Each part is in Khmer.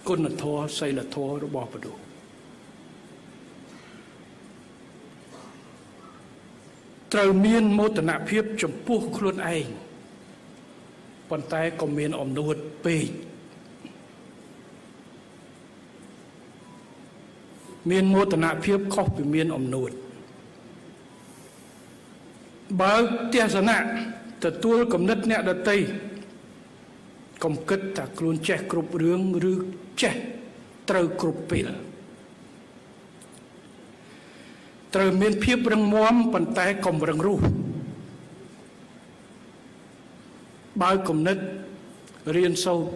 គុណធម៌សីលធម៌របស់មនុស្សត្រូវមានមោទនភាពចំពោះខ្លួនឯងប៉ុន្តែក៏មានអំនួតពេកមានមោទនភាពខុសពីមានអំនួតបើទស្សនៈទទួលគំនិតអ្នកដទៃកុំគិតថាខ្លួនចេះគ្រប់រឿងឬចេះត្រូវគ្រប់ពេលត្រូវមានភាពរឹងមាំប៉ុន្តែកុំរឹងរូសបើគំនិតរៀនសូត្រ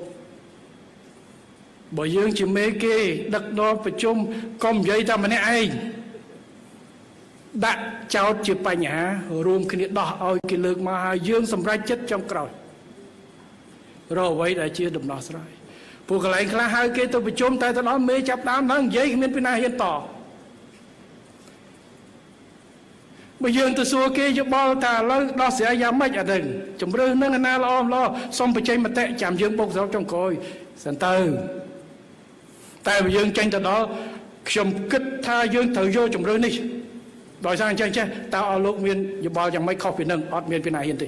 បើយើងជាមេគេដឹកនាំប្រជុំកុំនិយាយតែម្នាក់ឯងដាក់ចោតជាបញ្ហារួមគ្នាដោះឲ្យគេលើកមកហើយយើងសម្រេចចិត្តចុងក្រោយរកអ្វីដែលជាដំណោះស្រាយពួកកន្លែងខ្លះហៅគេទៅប្រជុំតែទៅដល់មេចាប់ដើមដល់និយាយគ្មានពីណាហ៊ានតបើយើងទៅសួរគេយោបល់ថាឥឡូវដោះស្រាយយ៉ាងម៉េចអានឹងជំរឿននឹងណាល្អសុំបញ្ចេញមតិចាំយើងបុកស្រុកចុងក្រោយសិនទៅតែបើយើងចេញទៅដល់ខ្ញុំគិតថាយើងត្រូវយកជំរឿននេះដោយសារអញ្ចឹងចេះតើអស់លោកមានយោបល់យ៉ាងម៉េចខុសពីនឹងអត់មានពីណាហ៊ានទេ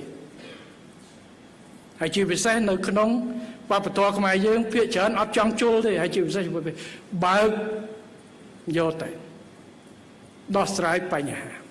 ហើយជាពិសេសនៅក្នុងវប្បធម៌ខ្មែរយើងភាគច្រើនអត់ចង់ជុលទេហើយជាពិសេសបើកយកតែដោះស្រាយបញ្ហា